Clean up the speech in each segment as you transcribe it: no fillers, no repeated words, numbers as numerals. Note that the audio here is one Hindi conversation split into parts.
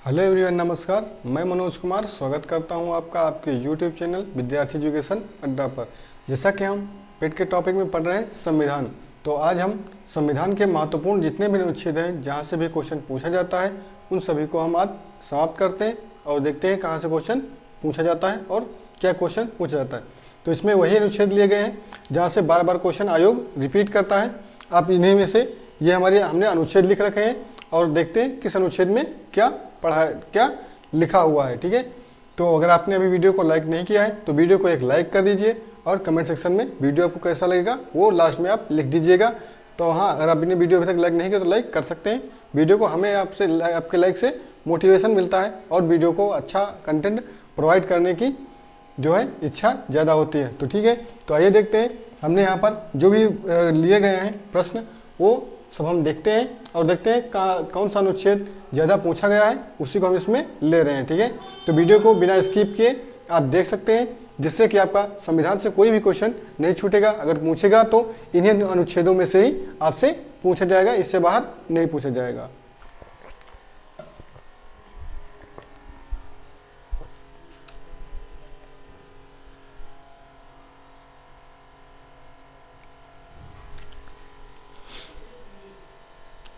हेलो एवरीवन, नमस्कार। मैं मनोज कुमार स्वागत करता हूं आपका आपके यूट्यूब चैनल विद्यार्थी एजुकेशन अड्डा पर। जैसा कि हम पेट के टॉपिक में पढ़ रहे हैं संविधान, तो आज हम संविधान के महत्वपूर्ण जितने भी अनुच्छेद हैं जहां से भी क्वेश्चन पूछा जाता है उन सभी को हम आज समाप्त करते हैं और देखते हैं कहाँ से क्वेश्चन पूछा जाता है और क्या क्वेश्चन पूछा जाता है। तो इसमें वही अनुच्छेद लिए गए हैं जहाँ से बार बार क्वेश्चन आयोग रिपीट करता है। आप इन्हीं में से ये हमने अनुच्छेद लिख रखे हैं और देखते हैं किस अनुच्छेद में क्या पढ़ा है, क्या लिखा हुआ है। ठीक है, तो अगर आपने अभी वीडियो को लाइक नहीं किया है तो वीडियो को एक लाइक कर दीजिए और कमेंट सेक्शन में वीडियो आपको कैसा लगेगा वो लास्ट में आप लिख दीजिएगा। तो हाँ, अगर आपने वीडियो अभी तक लाइक नहीं किया तो लाइक कर सकते हैं। वीडियो को हमें आपके लाइक से मोटिवेशन मिलता है और वीडियो को अच्छा कंटेंट प्रोवाइड करने की जो है इच्छा ज़्यादा होती है। तो ठीक है, तो आइए देखते हैं हमने यहाँ पर जो भी लिए गए हैं प्रश्न वो सब हम देखते हैं और देखते हैं कौन सा अनुच्छेद ज़्यादा पूछा गया है उसी को हम इसमें ले रहे हैं। ठीक है, तो वीडियो को बिना स्किप किए आप देख सकते हैं जिससे कि आपका संविधान से कोई भी क्वेश्चन नहीं छूटेगा। अगर पूछेगा तो इन्हीं अनुच्छेदों में से ही आपसे पूछा जाएगा, इससे बाहर नहीं पूछा जाएगा।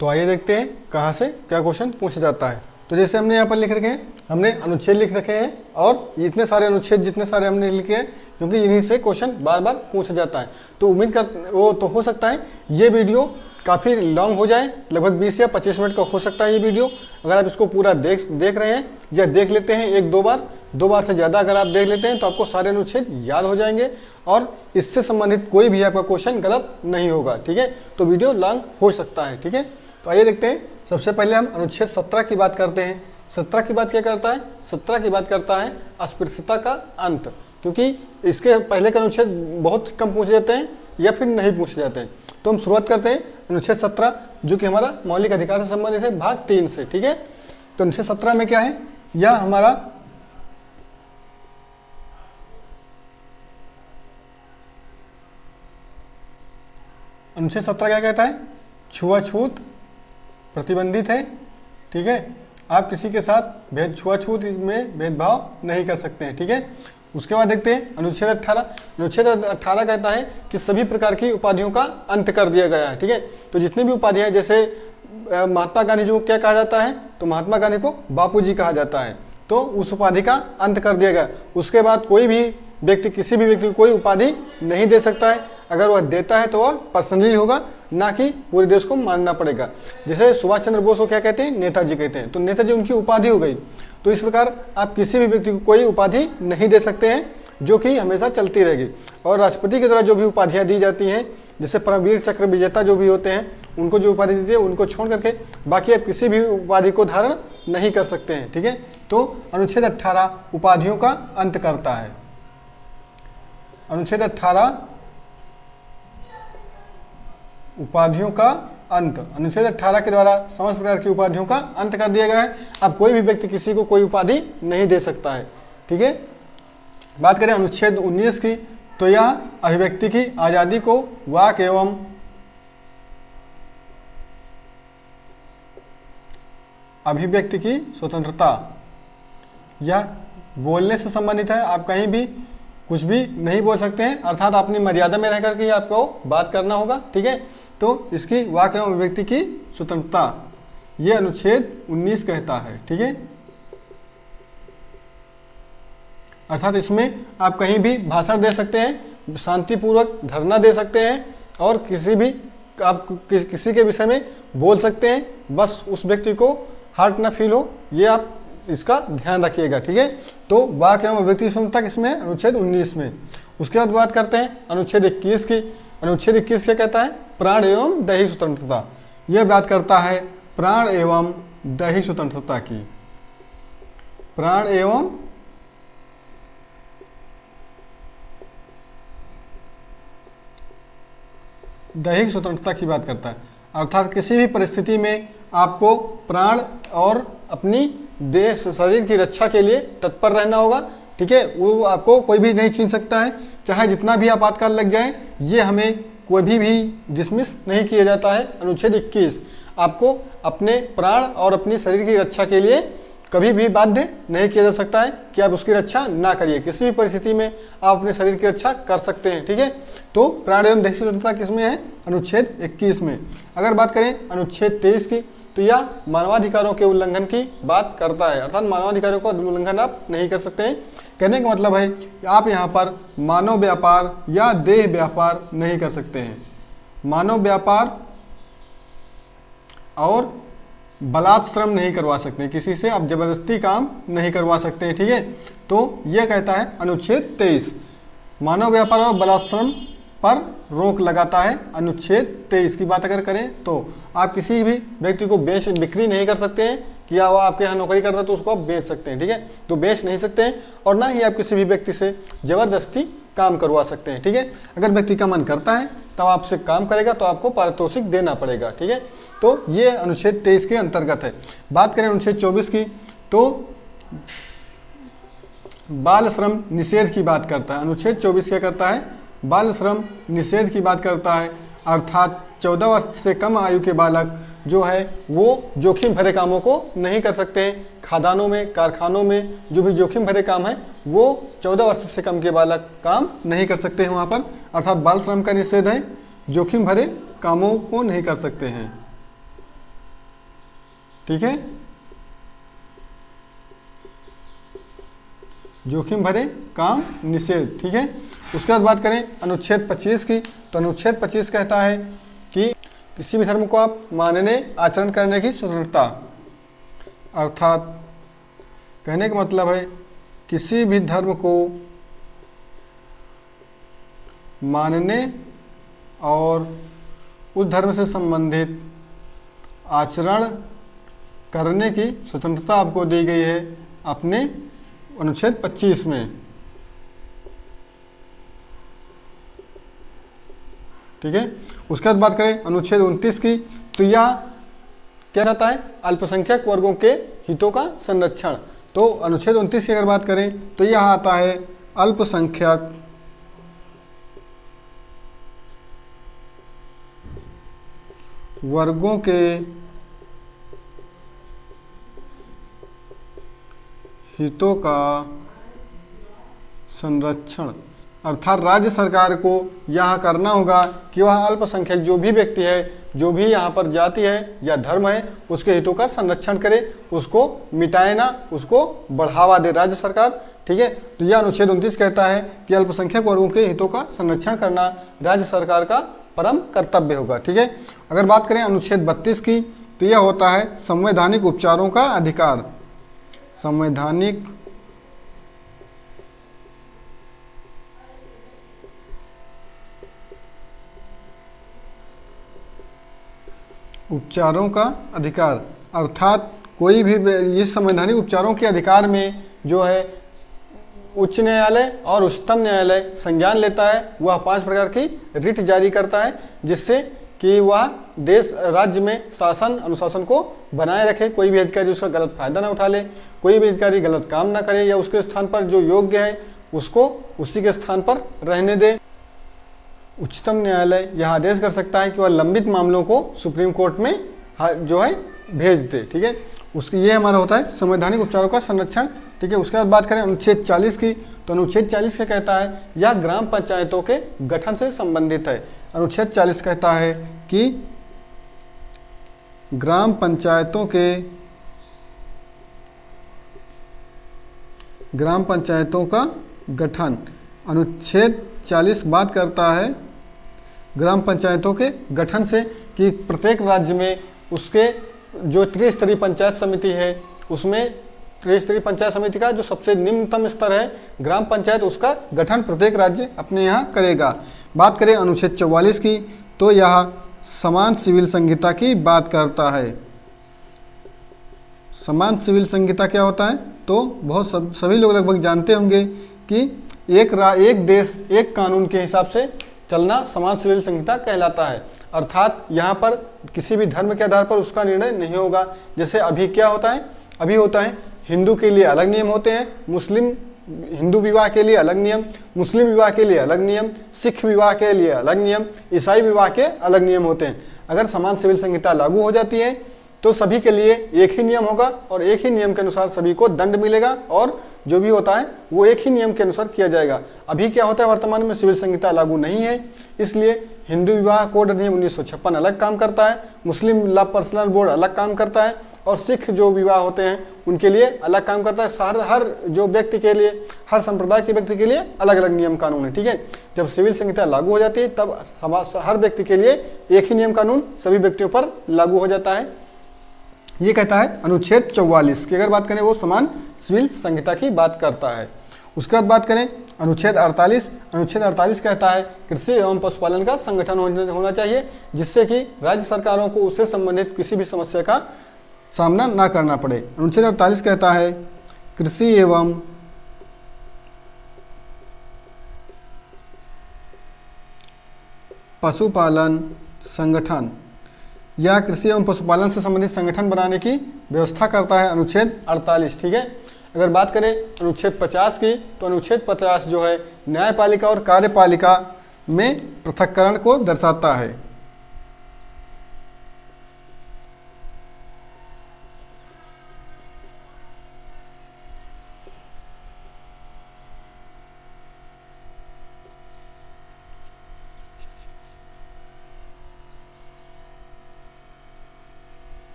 तो आइए देखते हैं कहाँ से क्या क्वेश्चन पूछा जाता है। तो जैसे हमने यहाँ पर लिख रखे हैं, हमने अनुच्छेद लिख रखे हैं और इतने सारे अनुच्छेद जितने सारे हमने लिखे हैं क्योंकि इन्हीं से क्वेश्चन बार बार पूछा जाता है। तो उम्मीद कर वो तो हो सकता है ये वीडियो काफ़ी लॉन्ग हो जाए, लगभग 20 या 25 मिनट का हो सकता है ये वीडियो। अगर आप इसको पूरा देख रहे हैं या देख लेते हैं एक दो बार से ज़्यादा अगर आप देख लेते हैं तो आपको सारे अनुच्छेद याद हो जाएंगे और इससे संबंधित कोई भी आपका क्वेश्चन गलत नहीं होगा। ठीक है, तो वीडियो लॉन्ग हो सकता है। ठीक है, तो आइए देखते हैं। सबसे पहले हम अनुच्छेद 17 की बात करते हैं। 17 की बात क्या करता है? 17 की बात करता है अस्पृश्यता का अंत, क्योंकि इसके पहले के अनुच्छेद बहुत कम पूछे जाते हैं या फिर नहीं पूछे जाते हैं। तो हम शुरुआत करते हैं अनुच्छेद 17 जो कि हमारा मौलिक अधिकार से संबंधित है, भाग 3 से। ठीक है, तो अनुच्छेद 17 में क्या है? यह हमारा अनुच्छेद 17 क्या कहता है? छुआछूत प्रतिबंधित है। ठीक है, आप किसी के साथ छुआछूत में भेदभाव नहीं कर सकते हैं। ठीक है, उसके बाद देखते हैं अनुच्छेद 18। अनुच्छेद 18 कहता है कि सभी प्रकार की उपाधियों का अंत कर दिया गया है। ठीक है, तो जितनी भी उपाधियां, जैसे महात्मा गांधी जी को क्या कहा जाता है? तो महात्मा गांधी को बापूजी कहा जाता है, तो उस उपाधि का अंत कर दिया गया। उसके बाद कोई भी व्यक्ति किसी भी व्यक्ति को कोई उपाधि नहीं दे सकता है। अगर वह देता है तो वह पर्सनली होगा, ना कि पूरे देश को मानना पड़ेगा। जैसे सुभाष चंद्र बोस को क्या कहते हैं? नेताजी कहते हैं, तो नेताजी उनकी उपाधि हो गई। तो इस प्रकार आप किसी भी व्यक्ति को कोई उपाधि नहीं दे सकते हैं जो कि हमेशा चलती रहेगी। और राष्ट्रपति के द्वारा जो भी उपाधियाँ दी जाती हैं, जैसे परमवीर चक्र विजेता जो भी होते हैं, उनको जो उपाधि देती है उनको छोड़ करके बाकी आप किसी भी उपाधि को धारण नहीं कर सकते हैं। ठीक है, तो अनुच्छेद 18 उपाधियों का अंत करता है। अनुच्छेद 18 उपाधियों का अंत। अनुच्छेद 18 के द्वारा समस्त प्रकार की उपाधियों का अंत कर दिया गया है। अब कोई भी व्यक्ति किसी को कोई उपाधि नहीं दे सकता है। ठीक है, बात करें अनुच्छेद 19 की, तो यह अभिव्यक्ति की आजादी को वाक एवं अभिव्यक्ति की स्वतंत्रता, यह बोलने से संबंधित है। आप कहीं भी कुछ भी नहीं बोल सकते हैं, अर्थात अपनी मर्यादा में रहकर के आपको बात करना होगा। ठीक है, तो इसकी वाक एवं अभिव्यक्ति की स्वतंत्रता ये अनुच्छेद 19 कहता है। ठीक है, अर्थात इसमें आप कहीं भी भाषण दे सकते हैं, शांतिपूर्वक धरना दे सकते हैं और किसी के विषय में बोल सकते हैं, बस उस व्यक्ति को हर्ट ना फील हो, ये आप इसका ध्यान रखिएगा। ठीक है, तो वाक एवं अभिव्यक्ति स्वतंत्रता किसमें? अनुच्छेद 19 में। उसके बाद बात करते हैं अनुच्छेद 21 की। अनुच्छेद 21 क्या कहता है? प्राण एवं दैहिक स्वतंत्रता। यह बात करता है प्राण एवं दैहिक स्वतंत्रता की। प्राण एवं दैहिक स्वतंत्रता की बात करता है, अर्थात किसी भी परिस्थिति में आपको प्राण और अपनी देह शरीर की रक्षा के लिए तत्पर रहना होगा। ठीक है, वो आपको कोई भी नहीं छीन सकता है, चाहे जितना भी आपातकाल लग जाए, ये हमें कोई भी डिसमिस नहीं किया जाता है। अनुच्छेद 21 आपको अपने प्राण और अपनी शरीर की रक्षा के लिए कभी भी बाध्य नहीं किया जा सकता है कि आप उसकी रक्षा ना करिए। किसी भी परिस्थिति में आप अपने शरीर की रक्षा कर सकते हैं, ठीक है। तो प्राण एवं देह की स्वतंत्रता किसमें है? अनुच्छेद 21 में। अगर बात करें अनुच्छेद 23 की, तो यह मानवाधिकारों के उल्लंघन की बात करता है, अर्थात मानवाधिकारों का उल्लंघन आप नहीं कर सकते हैं। कहने का मतलब है कि आप यहाँ पर मानव व्यापार या देह व्यापार नहीं कर सकते हैं। मानव व्यापार और बलात् श्रम नहीं करवा सकते, किसी से आप जबरदस्ती काम नहीं करवा सकते हैं, ठीक है। तो यह कहता है अनुच्छेद 23, मानव व्यापार और बलात् श्रम पर रोक लगाता है। अनुच्छेद 23 की बात अगर करें तो आप किसी भी व्यक्ति को बिक्री नहीं कर सकते हैं कि वो आपके यहाँ नौकरी करता है तो उसको आप बेच सकते हैं, ठीक है। तो बेच नहीं सकते हैं, और ना ही आप किसी भी व्यक्ति से जबरदस्ती काम करवा सकते हैं, ठीक है। अगर व्यक्ति का मन करता है तब आपसे काम करेगा तो आपको पारितोषिक देना पड़ेगा, ठीक है। तो ये अनुच्छेद 23 के अंतर्गत है। बात करें अनुच्छेद 24 की, तो बाल श्रम निषेध की बात करता है। अनुच्छेद 24 क्या करता है? बाल श्रम निषेध की बात करता है, अर्थात 14 वर्ष से कम आयु के बालक जो है वो जोखिम भरे कामों को नहीं कर सकते हैं। खादानों में, कारखानों में जो भी जोखिम भरे काम है वो 14 वर्ष से कम के बालक काम नहीं कर सकते हैं वहाँ पर, अर्थात बाल श्रम का निषेध है। जोखिम भरे कामों को नहीं कर सकते हैं, ठीक है। जोखिम भरे काम निषेध, ठीक है। उसके बाद बात करें अनुच्छेद 25 की, तो अनुच्छेद 25 कहता है कि किसी भी धर्म को आप मानने आचरण करने की स्वतंत्रता, अर्थात कहने का मतलब है किसी भी धर्म को मानने और उस धर्म से संबंधित आचरण करने की स्वतंत्रता आपको दी गई है अपने अनुच्छेद 25 में, ठीक है। उसके बाद बात करें अनुच्छेद 29 की, तो यह क्या रहता है? अल्पसंख्यक वर्गों के हितों का संरक्षण। तो अनुच्छेद 29 की अगर बात करें तो यह आता है अल्पसंख्यक वर्गों के हितों का संरक्षण, अर्थात राज्य सरकार को यह करना होगा कि वह अल्पसंख्यक जो भी व्यक्ति है, जो भी यहाँ पर जाति है या धर्म है, उसके हितों का संरक्षण करे, उसको मिटाए ना, उसको बढ़ावा दे राज्य सरकार, ठीक है। तो यह अनुच्छेद 29 कहता है कि अल्पसंख्यक वर्गों के हितों का संरक्षण करना राज्य सरकार का परम कर्तव्य होगा, ठीक है। अगर बात करें अनुच्छेद 32 की, तो यह होता है संवैधानिक उपचारों का अधिकार। संवैधानिक उपचारों का अधिकार, अर्थात कोई भी इस संवैधानिक उपचारों के अधिकार में जो है उच्च न्यायालय और उच्चतम न्यायालय संज्ञान लेता है। वह 5 प्रकार की रिट जारी करता है जिससे कि वह देश राज्य में शासन अनुशासन को बनाए रखे, कोई भी अधिकारी उसका गलत फायदा ना उठा ले, कोई भी अधिकारी गलत काम ना करे, या उसके स्थान पर जो योग्य है उसको उसी के स्थान पर रहने दे। उच्चतम न्यायालय यह आदेश कर सकता है कि वह लंबित मामलों को सुप्रीम कोर्ट में जो है भेज दे, ठीक है। उसकी ये हमारा होता है संवैधानिक उपचारों का संरक्षण, ठीक है। उसके बाद बात करें अनुच्छेद 40 की, तो अनुच्छेद 40 से कहता है यह ग्राम पंचायतों के गठन से संबंधित है। अनुच्छेद 40 कहता है कि ग्राम पंचायतों का गठन। अनुच्छेद 40 बात करता है ग्राम पंचायतों के गठन से कि प्रत्येक राज्य में उसके जो त्रिस्तरीय पंचायत समिति है, उसमें त्रिस्तरीय पंचायत समिति का जो सबसे निम्नतम स्तर है ग्राम पंचायत, उसका गठन प्रत्येक राज्य अपने यहाँ करेगा। बात करें अनुच्छेद 44 की, तो यह समान सिविल संहिता की बात करता है। समान सिविल संहिता क्या होता है? तो बहुत सभी लोग लगभग जानते होंगे कि एक देश एक कानून के हिसाब से चलना समान सिविल संहिता कहलाता है। अर्थात यहाँ पर किसी भी धर्म के आधार पर उसका निर्णय नहीं होगा। जैसे अभी क्या होता है? अभी होता है हिंदू के लिए अलग नियम होते हैं, हिंदू विवाह के लिए अलग नियम, मुस्लिम विवाह के लिए अलग नियम, सिख विवाह के लिए अलग नियम, ईसाई विवाह के अलग नियम होते हैं। अगर समान सिविल संहिता लागू हो जाती है तो सभी के लिए एक ही नियम होगा और एक ही नियम के अनुसार सभी को दंड मिलेगा और जो भी होता है वो एक ही नियम के अनुसार किया जाएगा। अभी क्या होता है, वर्तमान में सिविल संहिता लागू नहीं है, इसलिए हिंदू विवाह कोड अधिनियम 1956 अलग काम करता है, मुस्लिम लॉ पर्सनल बोर्ड अलग काम करता है और सिख जो विवाह होते हैं उनके लिए अलग काम करता है। हर जो व्यक्ति के लिए, हर संप्रदाय के व्यक्ति के लिए अलग अलग नियम कानून है। ठीक है, जब सिविल संहिता लागू हो जाती है तब हर व्यक्ति के लिए एक ही नियम कानून सभी व्यक्तियों पर लागू हो जाता है। ये कहता है अनुच्छेद 44 की अगर बात करें वो समान सिविल संहिता की बात करता है। उसके बाद बात करें अनुच्छेद 48। अनुच्छेद 48 कहता है कृषि एवं पशुपालन का संगठन होना चाहिए जिससे कि राज्य सरकारों को उससे संबंधित किसी भी समस्या का सामना ना करना पड़े। अनुच्छेद 48 कहता है कृषि एवं पशुपालन संगठन या कृषि एवं पशुपालन से संबंधित संगठन बनाने की व्यवस्था करता है अनुच्छेद 48। ठीक है, अगर बात करें अनुच्छेद 50 की तो अनुच्छेद 50 जो है न्यायपालिका और कार्यपालिका में पृथक्करण को दर्शाता है।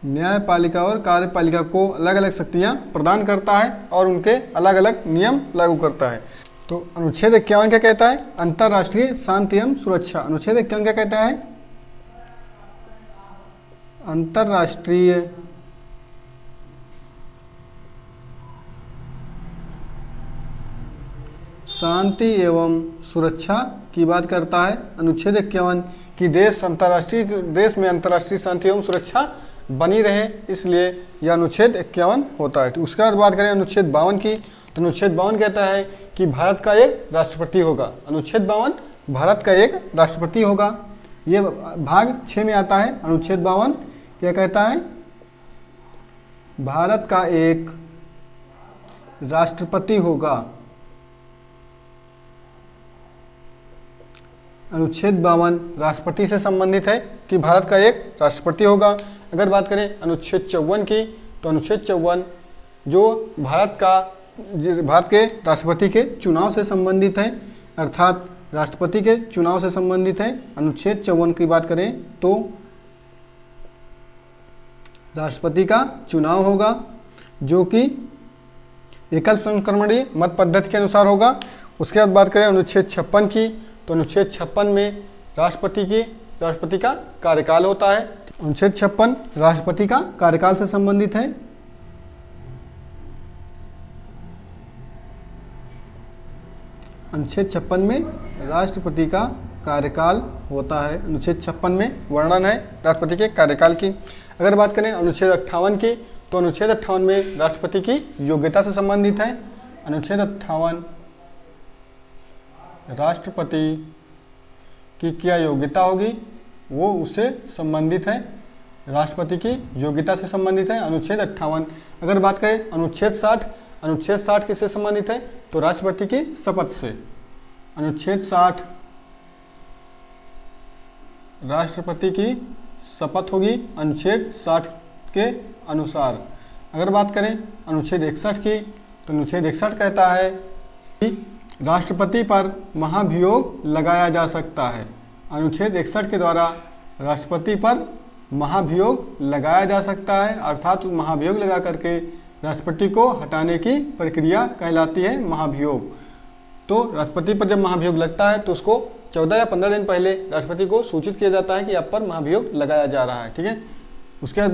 न्यायपालिका और कार्यपालिका को अलग अलग शक्तियां प्रदान करता है और उनके अलग अलग नियम लागू करता है। तो अनुच्छेद 51 क्या कहता है, अंतर्राष्ट्रीय शांति एवं सुरक्षा। अनुच्छेद 51 क्या कहता है, अंतर्राष्ट्रीय शांति एवं सुरक्षा की बात करता है। अनुच्छेद 51 की देश में अंतर्राष्ट्रीय शांति एवं सुरक्षा बनी रहे, इसलिए यह अनुच्छेद 51 होता है। तो उसके बाद बात करें अनुच्छेद 52 की तो अनुच्छेद 52 कहता है कि भारत का एक राष्ट्रपति होगा। अनुच्छेद 52 भारत का एक राष्ट्रपति होगा, ये भाग 6 में आता है। अनुच्छेद 52 क्या कहता है, भारत का एक राष्ट्रपति होगा। अनुच्छेद 52 राष्ट्रपति से संबंधित है कि भारत का एक राष्ट्रपति होगा। अगर बात करें अनुच्छेद 54 की तो अनुच्छेद 54 जो भारत के राष्ट्रपति के चुनाव से संबंधित है, अर्थात राष्ट्रपति के चुनाव से संबंधित है। अनुच्छेद 54 की बात करें तो राष्ट्रपति का चुनाव होगा जो कि एकल संक्रमणीय मत पद्धति के अनुसार होगा। उसके बाद बात करें अनुच्छेद 56 की तो अनुच्छेद 56 में राष्ट्रपति का कार्यकाल होता है। अनुच्छेद 56 राष्ट्रपति का कार्यकाल से संबंधित है। अनुच्छेद 56 में राष्ट्रपति का कार्यकाल होता है। अनुच्छेद 56 में वर्णन है राष्ट्रपति के कार्यकाल की। अगर बात करें अनुच्छेद 58 की तो अनुच्छेद 58 में राष्ट्रपति की योग्यता से संबंधित है। अनुच्छेद 58 राष्ट्रपति की क्या योग्यता होगी वो उससे संबंधित है, राष्ट्रपति की योग्यता से संबंधित है अनुच्छेद 58। अगर बात करें अनुच्छेद 60 किससे संबंधित है तो राष्ट्रपति की शपथ से। अनुच्छेद 60 राष्ट्रपति की शपथ होगी अनुच्छेद 60 के अनुसार। अगर बात करें अनुच्छेद 61 की तो अनुच्छेद 61 कहता है कि राष्ट्रपति पर महाभियोग लगाया जा सकता है। अनुच्छेद 61 के द्वारा राष्ट्रपति पर महाभियोग लगाया जा सकता है, अर्थात महाभियोग लगा करके राष्ट्रपति को हटाने की प्रक्रिया कहलाती है महाभियोग। तो राष्ट्रपति पर जब महाभियोग लगता है तो उसको 14 या 15 दिन पहले राष्ट्रपति को सूचित किया जाता है कि आप पर महाभियोग लगाया जा रहा है। ठीक है, उसके बाद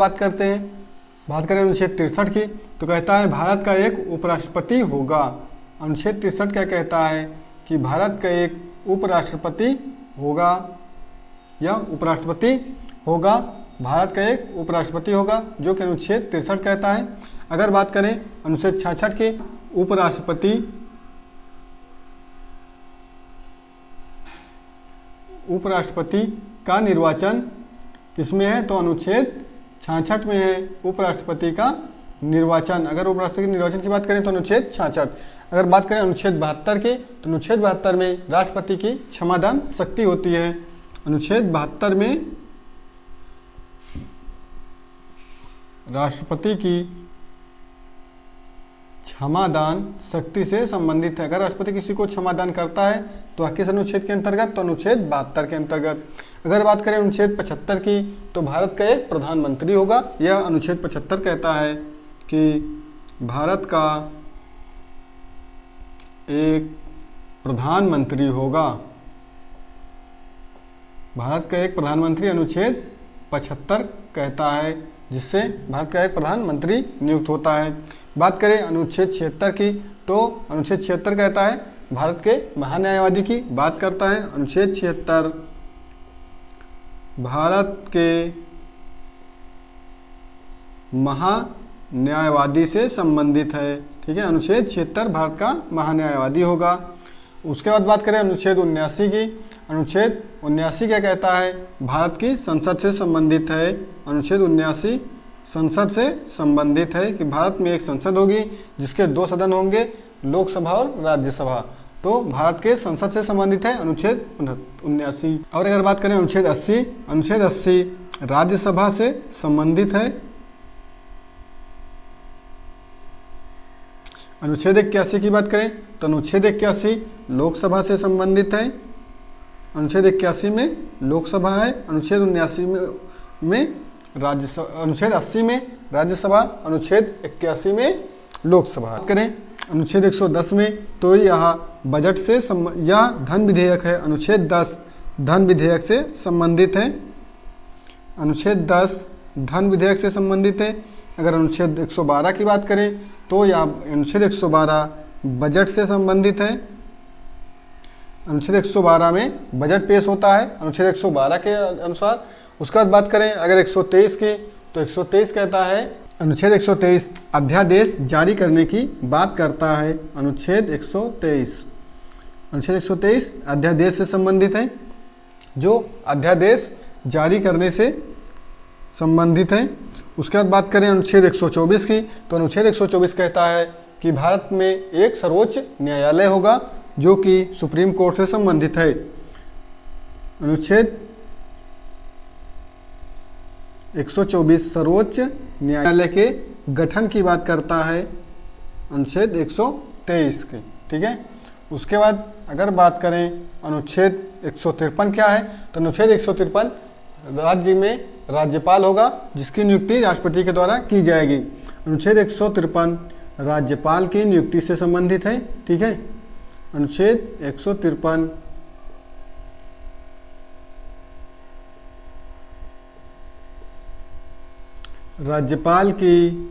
बात करें अनुच्छेद 63 की तो कहता है भारत का एक उपराष्ट्रपति होगा। अनुच्छेद 63 क्या कहता है कि भारत का एक उपराष्ट्रपति होगा या उपराष्ट्रपति होगा, भारत का एक उपराष्ट्रपति होगा जो कि अनुच्छेद 63 कहता है। अगर बात करें अनुच्छेद 66 की उपराष्ट्रपति का निर्वाचन किसमें है तो अनुच्छेद 66 में है उपराष्ट्रपति का निर्वाचन। अगर उपराष्ट्रपति के निर्वाचन की बात करें तो अनुच्छेद 66। अगर बात करें अनुच्छेद 72 की तो अनुच्छेद 72 में राष्ट्रपति की क्षमादान शक्ति होती है। अनुच्छेद 72 में राष्ट्रपति की क्षमादान शक्ति से संबंधित है। अगर राष्ट्रपति किसी को क्षमादान करता है तो किस अनुच्छेद के अंतर्गत? तो अनुच्छेद 72 के अंतर्गत। अगर बात करें अनुच्छेद 75 की तो भारत का एक प्रधानमंत्री होगा। यह अनुच्छेद 75 कहता है कि भारत का एक प्रधानमंत्री होगा। भारत का एक प्रधानमंत्री अनुच्छेद 75 कहता है, जिससे भारत का एक प्रधानमंत्री नियुक्त होता है। बात करें अनुच्छेद 76 की तो अनुच्छेद 76 कहता है भारत के महान्यायवादी की बात करता है। अनुच्छेद 76 भारत के महान्यायवादी से संबंधित है। ठीक है, अनुच्छेद 76 भारत का महान्यायवादी होगा। उसके बाद बात करें अनुच्छेद 79 की। अनुच्छेद 79 क्या कहता है? भारत की संसद से संबंधित है। अनुच्छेद 79 संसद से संबंधित है कि भारत में एक संसद होगी जिसके 2 सदन होंगे, लोकसभा और राज्यसभा। तो भारत के संसद से संबंधित है अनुच्छेद 79। और अगर बात करें अनुच्छेद 80, अनुच्छेद 80 राज्यसभा से संबंधित है। अनुच्छेद 81 की बात करें तो अनुच्छेद 81 लोकसभा से संबंधित है। अनुच्छेद 81 में लोकसभा है। अनुच्छेद 79 में राज्यसभा, अनुच्छेद 80 में राज्यसभा, अनुच्छेद 81 में लोकसभा। बात करें अनुच्छेद 110 में तो यह बजट से यह धन विधेयक है। अनुच्छेद 10 धन विधेयक से संबंधित है। अनुच्छेद 10 धन विधेयक से संबंधित है। अगर अनुच्छेद 112 की बात करें तो यह अनुच्छेद 112 बजट से संबंधित है। अनुच्छेद 112 में बजट पेश होता है अनुच्छेद 112 के अनुसार। उसके बाद बात करें अगर 123 की तो 123 कहता है, अनुच्छेद 123 अध्यादेश जारी करने की बात करता है। अनुच्छेद 123 अध्यादेश से संबंधित है, जो अध्यादेश जारी करने से संबंधित है। उसके बाद बात करें अनुच्छेद 124 की तो अनुच्छेद 124 कहता है कि भारत में एक सर्वोच्च न्यायालय होगा जो कि सुप्रीम कोर्ट से संबंधित है। अनुच्छेद 124 सर्वोच्च न्यायालय के गठन की बात करता है। अनुच्छेद 123 की। ठीक है, उसके बाद अगर बात करें अनुच्छेद 153 क्या है तो अनुच्छेद 153 राज्य में राज्यपाल होगा जिसकी नियुक्ति राष्ट्रपति के द्वारा की जाएगी। अनुच्छेद 153 राज्यपाल की नियुक्ति से संबंधित है। ठीक है, अनुच्छेद 153 राज्यपाल की,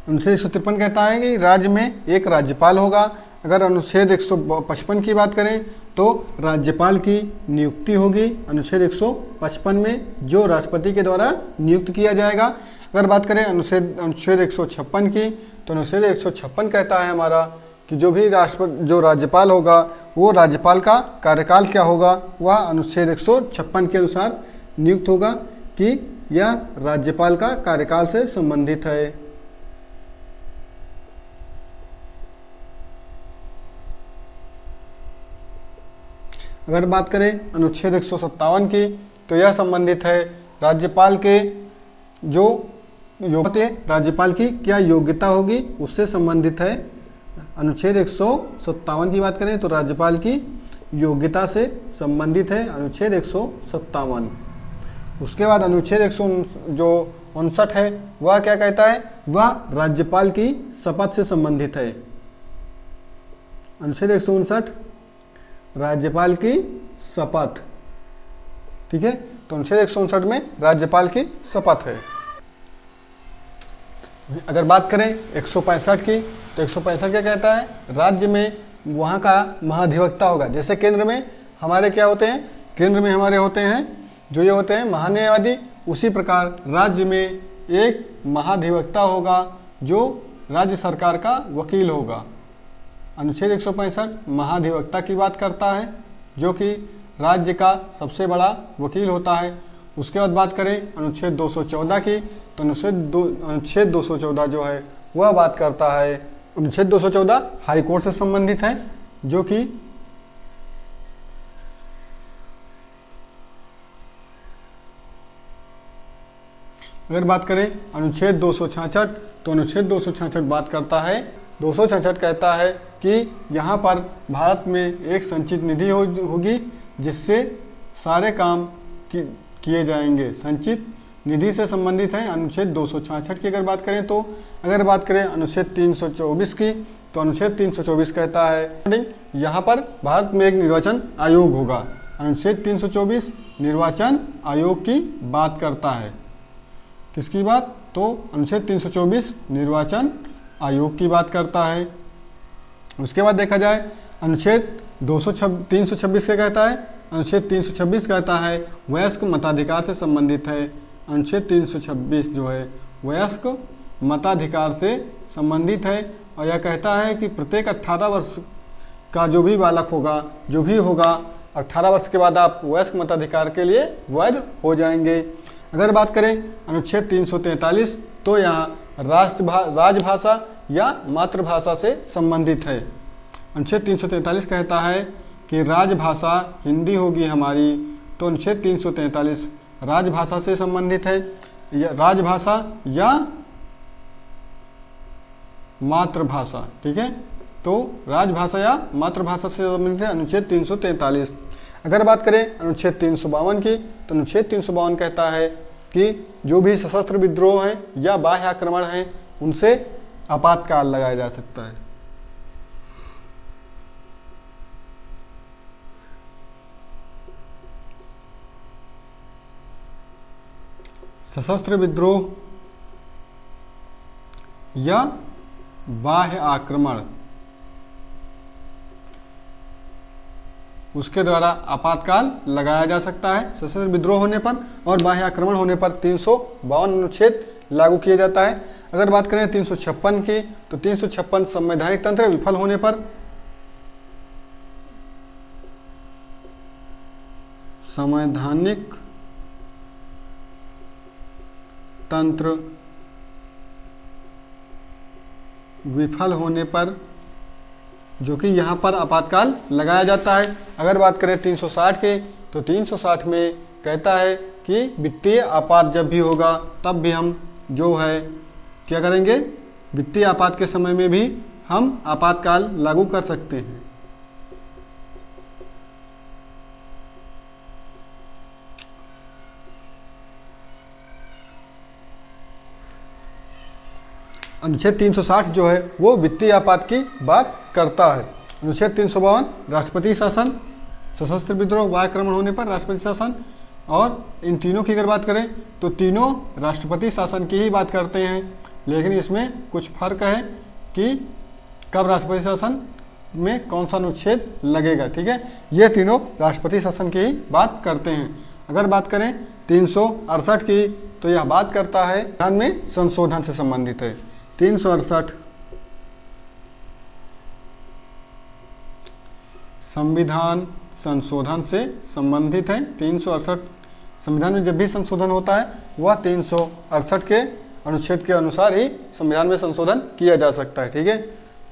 अनुच्छेद 153 कहता है कि राज्य में एक राज्यपाल होगा। अगर अनुच्छेद 155 की बात करें तो राज्यपाल की नियुक्ति होगी अनुच्छेद 155 में, जो राष्ट्रपति के द्वारा नियुक्त किया जाएगा। अगर बात करें अनुच्छेद 156 की तो अनुच्छेद 156 कहता है हमारा कि जो राज्यपाल होगा वो राज्यपाल का कार्यकाल क्या होगा, वह अनुच्छेद 156 के अनुसार नियुक्त होगा कि यह राज्यपाल का कार्यकाल से संबंधित है। अगर बात करें अनुच्छेद 157 की तो यह संबंधित है राज्यपाल के जो योग्यता, राज्यपाल की क्या योग्यता होगी उससे संबंधित है। अनुच्छेद 157 की बात करें तो राज्यपाल की योग्यता से संबंधित है अनुच्छेद 157। उसके बाद अनुच्छेद 159 है वह क्या कहता है, वह राज्यपाल की शपथ से संबंधित है। अनुच्छेद 159 राज्यपाल की शपथ। ठीक है, तो अनुच्छेद 159 में राज्यपाल की शपथ है। अगर बात करें 165 की तो 165 क्या कहता है, राज्य में वहाँ का महाधिवक्ता होगा। जैसे केंद्र में हमारे क्या होते हैं, केंद्र में हमारे होते हैं जो ये होते हैं महान्यायवादी, उसी प्रकार राज्य में एक महाधिवक्ता होगा जो राज्य सरकार का वकील होगा। अनुच्छेद 165 महाधिवक्ता की बात करता है जो कि राज्य का सबसे बड़ा वकील होता है। उसके बाद बात करें अनुच्छेद 214 की तो अनुच्छेद 214 जो है वह बात करता है, अनुच्छेद 214 हाई कोर्ट से संबंधित है जो कि अगर बात करें अनुच्छेद 266, तो अनुच्छेद 266 बात करता है, 266 कहता है कि यहाँ पर भारत में एक संचित निधि होगी जिससे सारे काम किए जाएंगे। संचित निधि से संबंधित है अनुच्छेद 266 की अगर बात करें तो। अगर बात करें अनुच्छेद 324 की, तो अनुच्छेद 324 कहता है यहाँ पर भारत में एक निर्वाचन आयोग होगा। अनुच्छेद 324 निर्वाचन आयोग की बात करता है। किसकी बात? तो अनुच्छेद 324 निर्वाचन आयोग की बात करता है। उसके बाद देखा जाए अनुच्छेद 326 से कहता है, अनुच्छेद 326 कहता है वयस्क मताधिकार से संबंधित है। अनुच्छेद 326 जो है वयस्क मताधिकार से संबंधित है और यह कहता है कि प्रत्येक 18 वर्ष का जो भी बालक होगा, जो भी होगा 18 वर्ष के बाद आप वयस्क मताधिकार के लिए वैध हो जाएंगे। अगर बात करें अनुच्छेद 343, तो यहाँ राजभाषा या मातृभाषा से संबंधित है। अनुच्छेद 343 कहता है कि राजभाषा हिंदी होगी हमारी, तो अनुच्छेद 343 राजभाषा से संबंधित है। राजभाषा या मातृभाषा, ठीक है, तो राजभाषा या मातृभाषा से संबंधित है अनुच्छेद 343। अगर बात करें अनुच्छेद 352 की, तो अनुच्छेद 352 कहता है कि जो भी सशस्त्र विद्रोह हैं या बाह्य आक्रमण हैं उनसे आपातकाल लगाया जा सकता है। सशस्त्र विद्रोह या बाह्य आक्रमण, उसके द्वारा आपातकाल लगाया जा सकता है। सशस्त्र विद्रोह होने पर और बाह्य आक्रमण होने पर 352 अनुच्छेद लागू किया जाता है। अगर बात करें 356 की, तो 356 संवैधानिक तंत्र विफल होने पर, संवैधानिक तंत्र विफल होने पर, जो कि यहाँ पर आपातकाल लगाया जाता है। अगर बात करें 360 के, तो 360 में कहता है कि वित्तीय आपात जब भी होगा तब भी हम जो है क्या करेंगे, वित्तीय आपात के समय में भी हम आपातकाल लागू कर सकते हैं। अनुच्छेद 360 जो है वो वित्तीय आपात की बात करता है। अनुच्छेद 352 राष्ट्रपति शासन, सशस्त्र विद्रोह बाह्य आक्रमण होने पर राष्ट्रपति शासन, और इन तीनों की अगर बात करें तो तीनों राष्ट्रपति शासन की ही बात करते हैं, लेकिन इसमें कुछ फर्क है कि कब राष्ट्रपति शासन में कौन सा अनुच्छेद लगेगा। ठीक है, ये तीनों राष्ट्रपति शासन की ही बात करते हैं। अगर बात करें 368 की, तो यह बात करता है संविधान में संशोधन से संबंधित है। 368 संविधान संशोधन से संबंधित है। 368 संविधान में जब भी संशोधन होता है वह 368 के अनुच्छेद के अनुसार ही संविधान में संशोधन किया जा सकता है। ठीक है,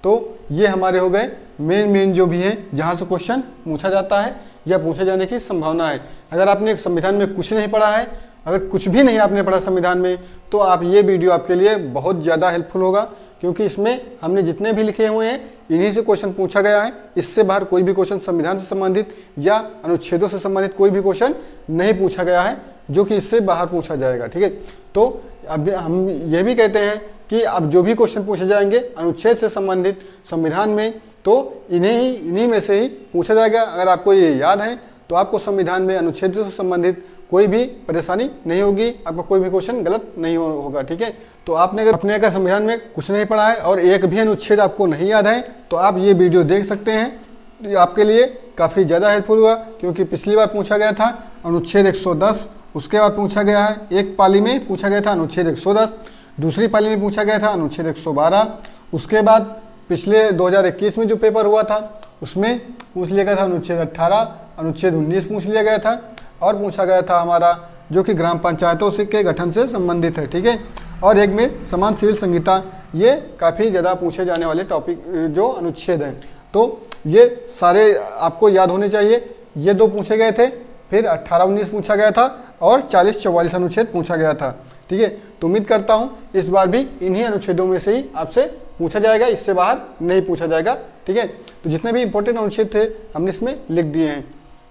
तो ये हमारे हो गए मेन जो भी है जहाँ से क्वेश्चन पूछा जाता है या पूछे जाने की संभावना है। अगर आपने संविधान में कुछ नहीं पढ़ा है, अगर कुछ भी नहीं आपने पढ़ा संविधान में, तो आप ये वीडियो आपके लिए बहुत ज़्यादा हेल्पफुल होगा, क्योंकि इसमें हमने जितने भी लिखे हुए हैं इन्हीं से क्वेश्चन पूछा गया है। इससे बाहर कोई भी क्वेश्चन संविधान से संबंधित या अनुच्छेदों से संबंधित कोई भी क्वेश्चन नहीं पूछा गया है जो कि इससे बाहर पूछा जाएगा। ठीक है, तो अब हम ये भी कहते हैं कि अब जो भी क्वेश्चन पूछे जाएंगे अनुच्छेद से संबंधित संविधान में, तो इन्हीं में से ही पूछा जाएगा। अगर आपको ये याद है तो आपको संविधान में अनुच्छेदों से संबंधित कोई भी परेशानी नहीं होगी, आपका कोई भी क्वेश्चन गलत नहीं होगा। ठीक है, तो आपने अगर संविधान में कुछ नहीं पढ़ा है और एक भी अनुच्छेद आपको नहीं याद है, तो आप ये वीडियो देख सकते हैं। आपके लिए काफ़ी ज़्यादा हेल्पफुल हुआ, क्योंकि पिछली बार पूछा गया था अनुच्छेद 110, उसके बाद पूछा गया है, एक पाली में पूछा गया था अनुच्छेद 110, दूसरी पाली में पूछा गया था अनुच्छेद 112, उसके बाद पिछले 2021 में जो पेपर हुआ था उसमें पूछ लिया गया था अनुच्छेद 18, अनुच्छेद 19 पूछ लिया गया था, और पूछा गया था हमारा जो कि ग्राम पंचायतों से के गठन से संबंधित है। ठीक है, और एक में समान सिविल संहिता। ये काफ़ी ज़्यादा पूछे जाने वाले टॉपिक जो अनुच्छेद हैं, तो ये सारे आपको याद होने चाहिए। ये 2 पूछे गए थे, फिर 18-19 पूछा गया था और 40-44 अनुच्छेद पूछा गया था। ठीक है। तो उम्मीद करता हूँ इस बार भी इन्हीं अनुच्छेदों में से ही आपसे पूछा जाएगा, इससे बाहर नहीं पूछा जाएगा, ठीक है। तो जितने भी इंपॉर्टेंट अनुच्छेद थे हमने इसमें लिख दिए हैं।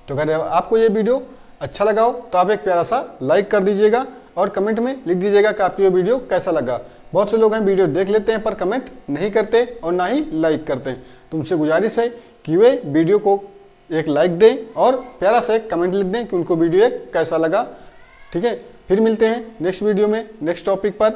तो अगर आपको ये वीडियो अच्छा लगा हो तो आप एक प्यारा सा लाइक कर दीजिएगा और कमेंट में लिख दीजिएगा कि आपको ये वीडियो कैसा लगा। बहुत से लोग हैं वीडियो देख लेते हैं पर कमेंट नहीं करते और ना ही लाइक करते हैं। तुमसे गुजारिश है कि वे वीडियो को एक लाइक दें और प्यारा सा एक कमेंट लिख दें कि उनको वीडियो एक कैसा लगा, ठीक है। फिर मिलते हैं नेक्स्ट वीडियो में नेक्स्ट टॉपिक पर।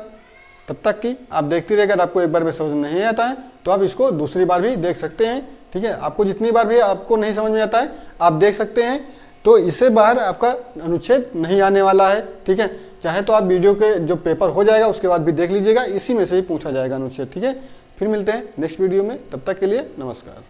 तब तक की आप देखते रहिए। अगर आपको एक बार में समझ नहीं आता है तो आप इसको दूसरी बार भी देख सकते हैं, ठीक है। आपको जितनी बार भी आपको नहीं समझ में आता है आप देख सकते हैं, तो इससे बाहर आपका अनुच्छेद नहीं आने वाला है, ठीक है। चाहे तो आप वीडियो के जो पेपर हो जाएगा उसके बाद भी देख लीजिएगा, इसी में से ही पूछा जाएगा अनुच्छेद, ठीक है। फिर मिलते हैं नेक्स्ट वीडियो में, तब तक के लिए नमस्कार।